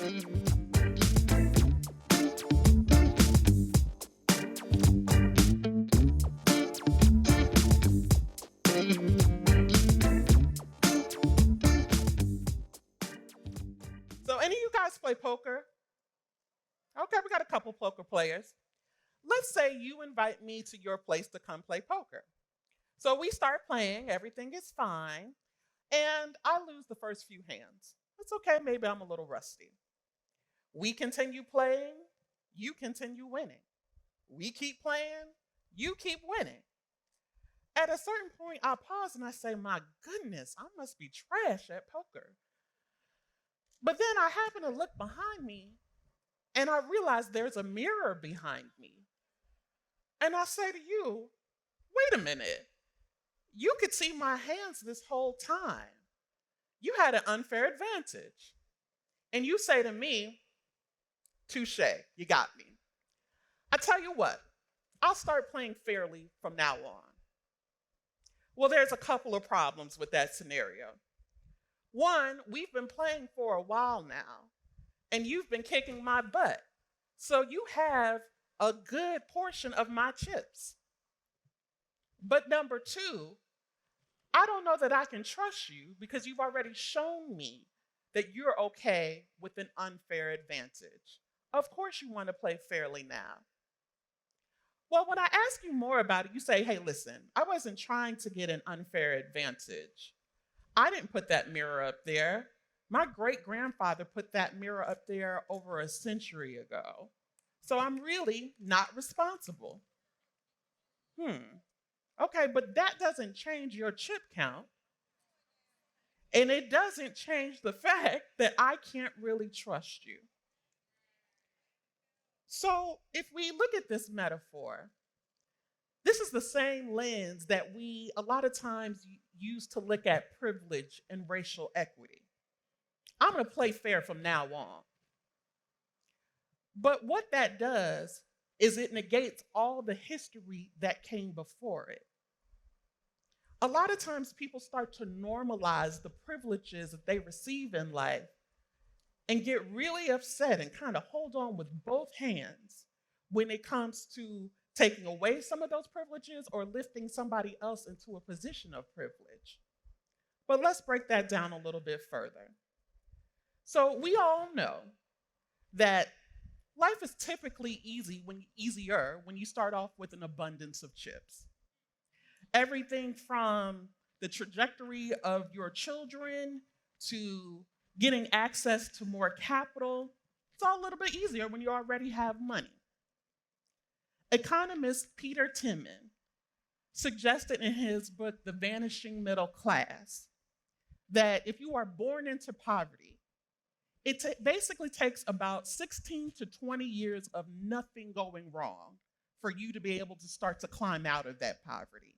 So, any of you guys play poker? Okay, we got a couple poker players. Let's say you invite me to your place to come play poker. So we start playing, everything is fine, and I lose the first few hands. It's okay, maybe I'm a little rusty. We continue playing, you continue winning. We keep playing, you keep winning. At a certain point, I pause and I say, my goodness, I must be trash at poker. But then I happen to look behind me and I realize there's a mirror behind me. And I say to you, wait a minute. You could see my hands this whole time. You had an unfair advantage. And you say to me, touche, you got me. I tell you what, I'll start playing fairly from now on. Well, there's a couple of problems with that scenario. One, we've been playing for a while now, and you've been kicking my butt. So you have a good portion of my chips. But number two, I don't know that I can trust you because you've already shown me that you're okay with an unfair advantage. Of course you want to play fairly now. Well, when I ask you more about it, you say, hey, listen, I wasn't trying to get an unfair advantage. I didn't put that mirror up there. My great-grandfather put that mirror up there over a century ago. So I'm really not responsible. Okay, but that doesn't change your chip count. And it doesn't change the fact that I can't really trust you. So if we look at this metaphor, this is the same lens that we a lot of times use to look at privilege and racial equity. I'm going to play fair from now on. But what that does is it negates all the history that came before it. A lot of times people start to normalize the privileges that they receive in life and get really upset and kind of hold on with both hands when it comes to taking away some of those privileges or lifting somebody else into a position of privilege. But let's break that down a little bit further. So we all know that life is typically easier when you start off with an abundance of chips. Everything from the trajectory of your children to getting access to more capital, it's all a little bit easier when you already have money. Economist Peter Timmon suggested in his book, The Vanishing Middle Class, that if you are born into poverty, it basically takes about 16 to 20 years of nothing going wrong for you to be able to start to climb out of that poverty.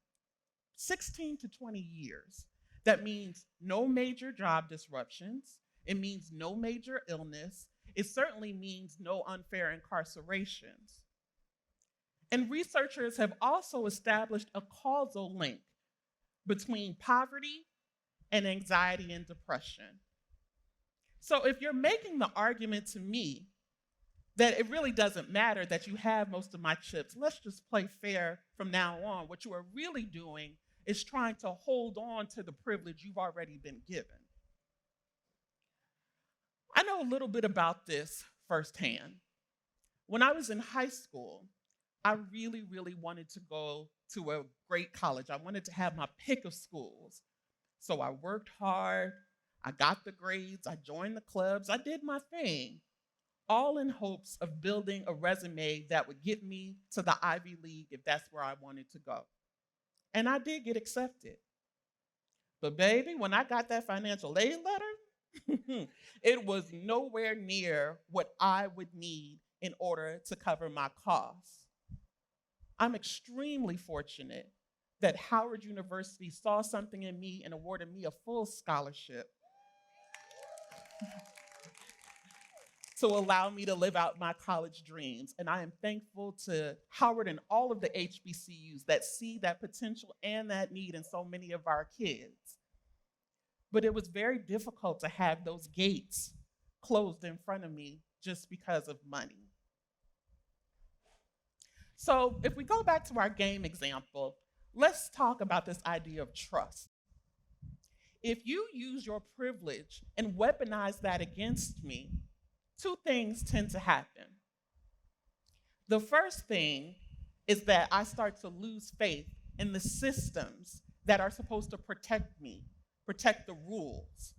16 to 20 years. That means no major job disruptions. It means no major illness. It certainly means no unfair incarcerations. And researchers have also established a causal link between poverty and anxiety and depression. So if you're making the argument to me that it really doesn't matter that you have most of my chips, let's just play fair from now on, what you are really doing is trying to hold on to the privilege you've already been given. I know a little bit about this firsthand. When I was in high school, I really, really wanted to go to a great college. I wanted to have my pick of schools. So I worked hard, I got the grades, I joined the clubs, I did my thing, all in hopes of building a resume that would get me to the Ivy League if that's where I wanted to go. And I did get accepted. But baby, when I got that financial aid letter, it was nowhere near what I would need in order to cover my costs. I'm extremely fortunate that Howard University saw something in me and awarded me a full scholarship to allow me to live out my college dreams. And I am thankful to Howard and all of the HBCUs that see that potential and that need in so many of our kids. But it was very difficult to have those gates closed in front of me just because of money. So if we go back to our game example, let's talk about this idea of trust. If you use your privilege and weaponize that against me, two things tend to happen. The first thing is that I start to lose faith in the systems that are supposed to protect me, protect the rules,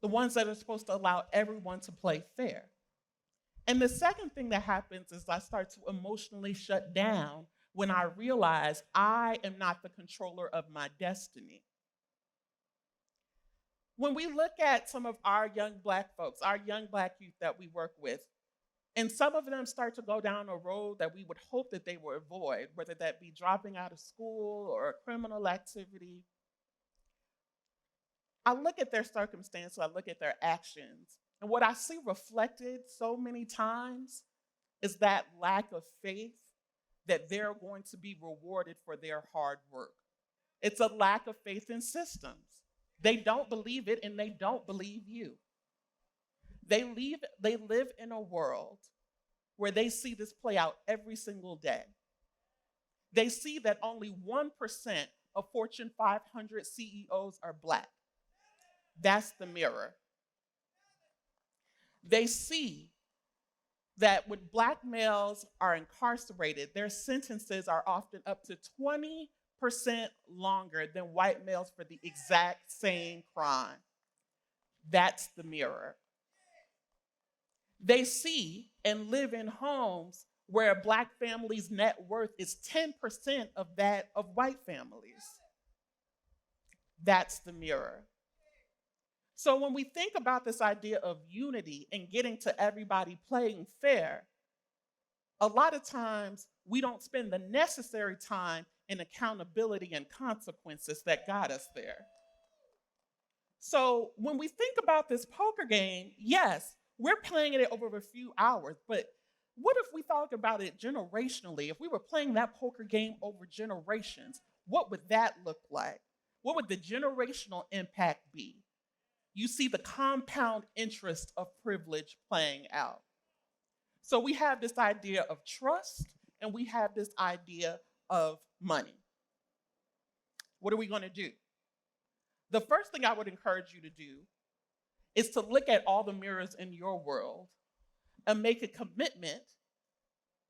the ones that are supposed to allow everyone to play fair. And the second thing that happens is I start to emotionally shut down when I realize I am not the controller of my destiny. When we look at some of our young Black folks, our young Black youth that we work with, and some of them start to go down a road that we would hope that they would avoid, whether that be dropping out of school or a criminal activity, I look at their circumstance, I look at their actions, and what I see reflected so many times is that lack of faith that they're going to be rewarded for their hard work. It's a lack of faith in systems. They don't believe it and they don't believe you. They live in a world where they see this play out every single day. They see that only 1% of Fortune 500 CEOs are Black. That's the mirror. They see that when Black males are incarcerated, their sentences are often up to 20% longer than white males for the exact same crime. That's the mirror. They see and live in homes where a Black family's net worth is 10% of that of white families. That's the mirror. So when we think about this idea of unity and getting to everybody playing fair, a lot of times we don't spend the necessary time in accountability and consequences that got us there. So when we think about this poker game, yes, we're playing it over a few hours, but what if we thought about it generationally? If we were playing that poker game over generations, what would that look like? What would the generational impact be? You see the compound interest of privilege playing out. So we have this idea of trust and we have this idea of money. What are we going to do? The first thing I would encourage you to do is to look at all the mirrors in your world and make a commitment,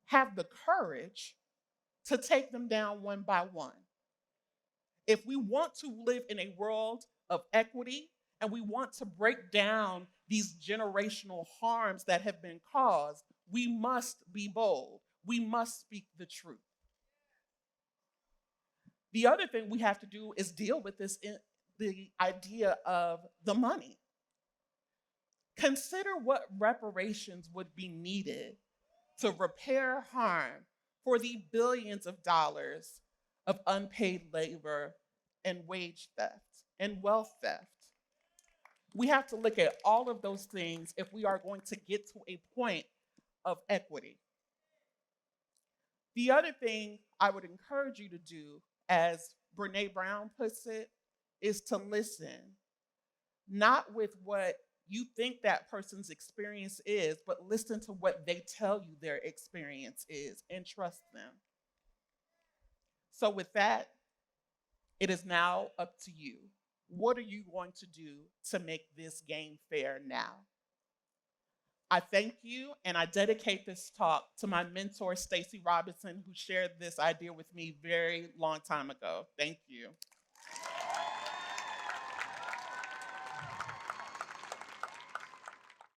have the courage to take them down one by one. If we want to live in a world of equity and we want to break down these generational harms that have been caused, we must be bold. We must speak the truth. The other thing we have to do is deal with the idea of the money. Consider what reparations would be needed to repair harm for the billions of dollars of unpaid labor and wage theft and wealth theft. We have to look at all of those things if we are going to get to a point of equity. The other thing I would encourage you to do, as Brene Brown puts it, is to listen, not with what you think that person's experience is, but listen to what they tell you their experience is and trust them. So with that, it is now up to you. What are you going to do to make this game fair now? I thank you, and I dedicate this talk to my mentor, Stacey Robinson, who shared this idea with me very long time ago. Thank you.